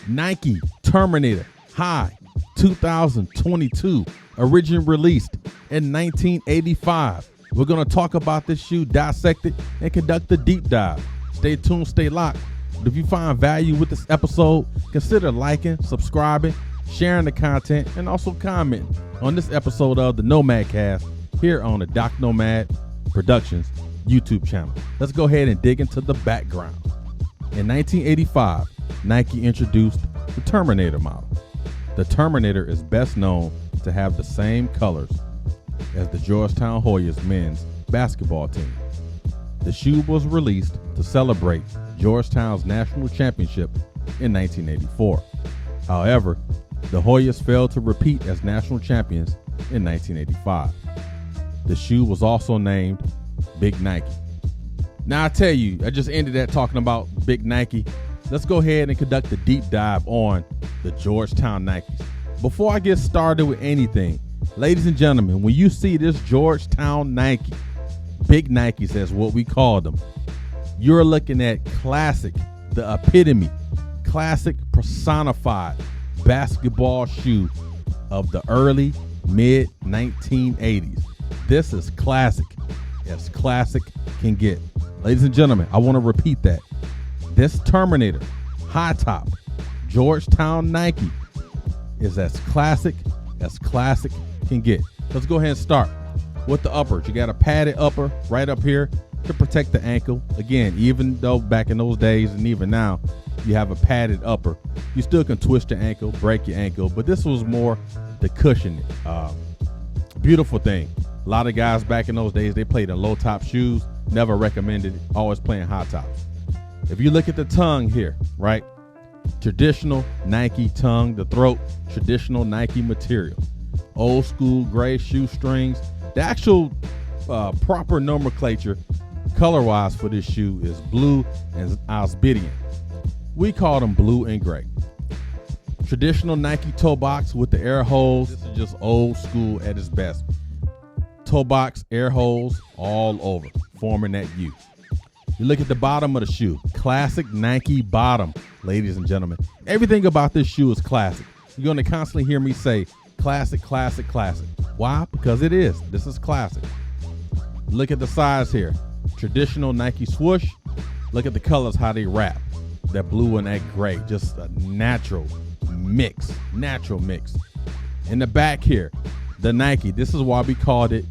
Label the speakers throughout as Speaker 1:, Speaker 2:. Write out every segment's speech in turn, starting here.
Speaker 1: Nike Terminator High 2022, originally released in 1985. We're going to talk about this shoe, dissect it, and conduct a deep dive. Stay tuned, stay locked. But if you find value with this episode, consider liking, subscribing, sharing the content, and also commenting on this episode of the Nomad Cast here on the Doc Nomad Productions YouTube channel. Let's go ahead and dig into the background. In 1985, Nike introduced the Terminator model. The Terminator is best known to have the same colors as the Georgetown Hoyas men's basketball team. The shoe was released to celebrate Georgetown's national championship in 1984. However, the Hoyas failed to repeat as national champions in 1985. The shoe was also named Big Nike. Now I tell you, I just ended that talking about Big Nike. Let's go ahead and conduct a deep dive on the Georgetown Nikes. Before I get started with anything, ladies and gentlemen, when you see this Georgetown Nike, Big Nikes as what we call them, you're looking at classic, the epitome, classic personified basketball shoe of the early mid 1980s. This is classic as classic can get. Ladies and gentlemen, I want to repeat that. This Terminator high top Georgetown Nike is as classic can get. Let's go ahead and start with the uppers. You got a padded upper right up here to protect the ankle. Again, even though back in those days and even now you have a padded upper, you still can twist your ankle, break your ankle, but this was more to cushion it. Beautiful thing. A lot of guys back in those days, they played in low top shoes, never recommended it, always playing high tops. If you look at the tongue here, right? Traditional Nike tongue, the throat, traditional Nike material. Old school gray shoestrings. The actual proper nomenclature color-wise for this shoe is blue and Osbidian. We call them blue and gray. Traditional Nike toe box with the air holes. This is just old school at its best. Toe box, air holes all over, forming that U. You look at the bottom of the shoe, classic Nike bottom, ladies and gentlemen. Everything about this shoe is classic. You're going to constantly hear me say classic, classic, classic. Why? Because it is. This is classic. Look at the size here. Traditional Nike swoosh. Look at the colors, how they wrap. That blue and that gray, just a natural mix. In the back here, the Nike. This is why we called it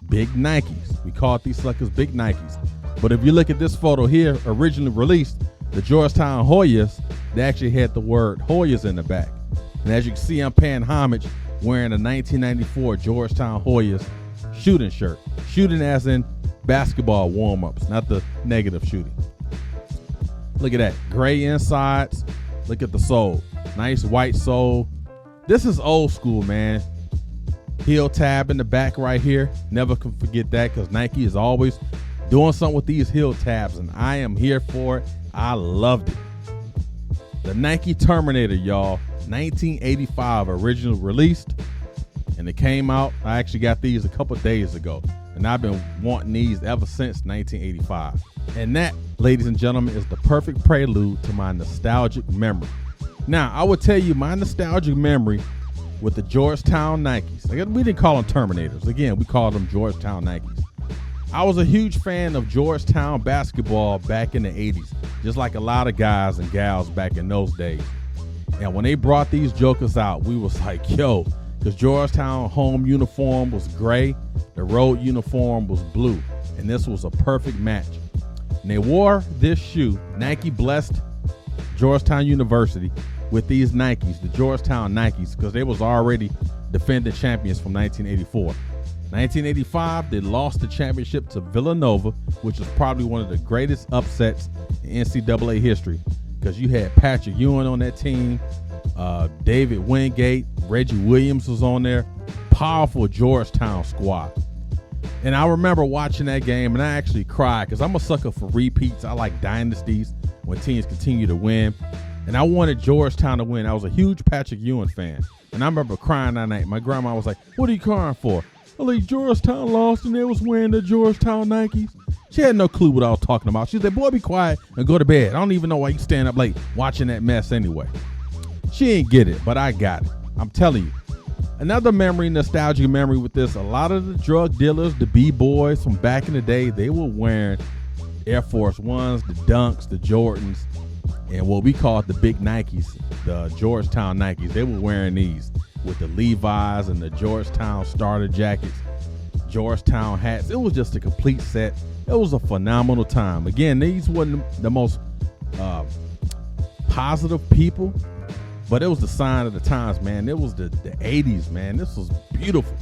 Speaker 1: Big Nikes. We called these suckers Big Nikes. But if you look at this photo here, originally released, the Georgetown Hoyas, they actually had the word Hoyas in the back. And as you can see, I'm paying homage wearing a 1994 Georgetown Hoyas shooting shirt. Shooting as in basketball warm-ups, not the negative shooting. Look at that, gray insides. Look at the sole, nice white sole. This is old school, man. Heel tab in the back right here. Never can forget that because Nike is always doing something with these heel tabs, and I am here for it. I loved it. The Nike Terminator, y'all, 1985 originally released, and it came out. I actually got these a couple days ago, and I've been wanting these ever since 1985. And that, ladies and gentlemen, is the perfect prelude to my nostalgic memory. Now, I would tell you my nostalgic memory with the Georgetown Nikes. We didn't call them Terminators. Again, we called them Georgetown Nikes. I was a huge fan of Georgetown basketball back in the 80s, just like a lot of guys and gals back in those days. And when they brought these jokers out, we was like, yo, because Georgetown home uniform was gray, the road uniform was blue, and this was a perfect match. And they wore this shoe, Nike blessed Georgetown University with these Nikes, the Georgetown Nikes, because they was already defending champions from 1984. 1985, they lost the championship to Villanova, which was probably one of the greatest upsets in NCAA history, because you had Patrick Ewing on that team, David Wingate, Reggie Williams was on there. Powerful Georgetown squad. And I remember watching that game, and I actually cried because I'm a sucker for repeats. I like dynasties when teams continue to win. And I wanted Georgetown to win. I was a huge Patrick Ewing fan. And I remember crying that night. My grandma was like, "What are you crying for?" "Oh, like Georgetown lost and they was wearing the Georgetown Nikes." She had no clue what I was talking about. She said, "Boy, be quiet and go to bed. I don't even know why you stand up late watching that mess anyway." She ain't get it, but I got it. I'm telling you. Another memory, nostalgic memory with this, a lot of the drug dealers, the B-boys from back in the day, they were wearing Air Force Ones, the Dunks, the Jordans, and what we call the big Nikes, the Georgetown Nikes. They were wearing these with the Levi's and the Georgetown starter jackets, Georgetown hats. It was just a complete set. It was a phenomenal time. Again, these weren't the most positive people, but it was the sign of the times, man. It was the 80s, man. This was beautiful.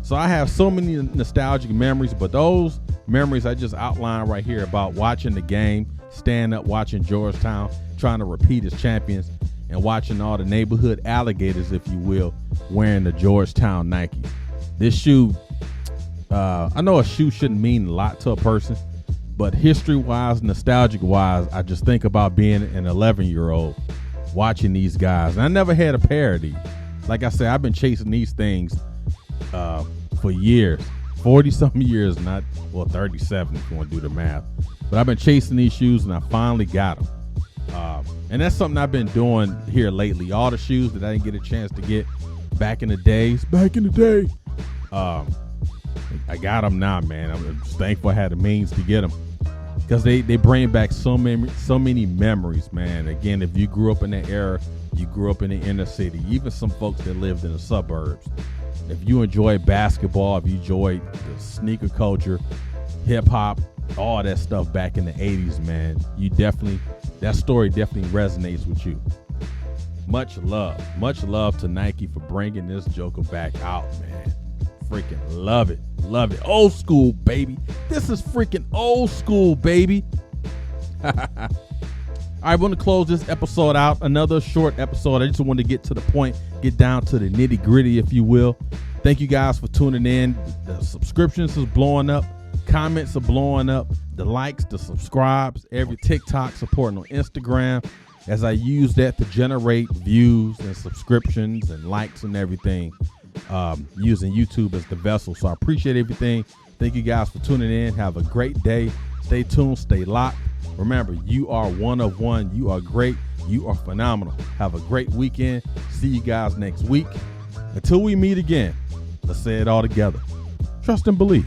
Speaker 1: So I have so many nostalgic memories, but those memories I just outlined right here about watching the game, stand up, watching Georgetown, trying to repeat as champions, and watching all the neighborhood alligators, if you will, wearing the Georgetown Nikes. This shoe, I know a shoe shouldn't mean a lot to a person, but history-wise, nostalgic-wise, I just think about being an 11-year-old watching these guys. And I never had a pair of these. Like I said, I've been chasing these things for years, 40-something years, 37 if you want to do the math. But I've been chasing these shoes, and I finally got them. And that's something I've been doing here lately. All the shoes that I didn't get a chance to get back in the day, I got them now, man. I'm just thankful I had the means to get them, because they bring back so many memories, man. Again, if you grew up in that era, you grew up in the inner city, even some folks that lived in the suburbs. If you enjoy basketball, if you enjoyed the sneaker culture, hip hop, all that stuff back in the 80s, man, that story definitely resonates with you. Much love to Nike for bringing this joker back out, man. Freaking love it. Old school, baby. This is freaking old school, baby. All right, I want to close this episode out. Another short episode. I just wanted to get to the point, get down to the nitty gritty, if you will. Thank you guys for tuning in. The subscriptions is blowing up. Comments are blowing up. The likes, the subscribes, every TikTok, supporting on Instagram, as I use that to generate views and subscriptions and likes and everything, using YouTube as the vessel. So I appreciate everything. Thank you guys for tuning in. Have a great day. Stay tuned. Stay locked. Remember, you are one of one. You are great. You are phenomenal. Have a great weekend. See you guys next week. Until we meet again, let's say it all together. Trust and believe.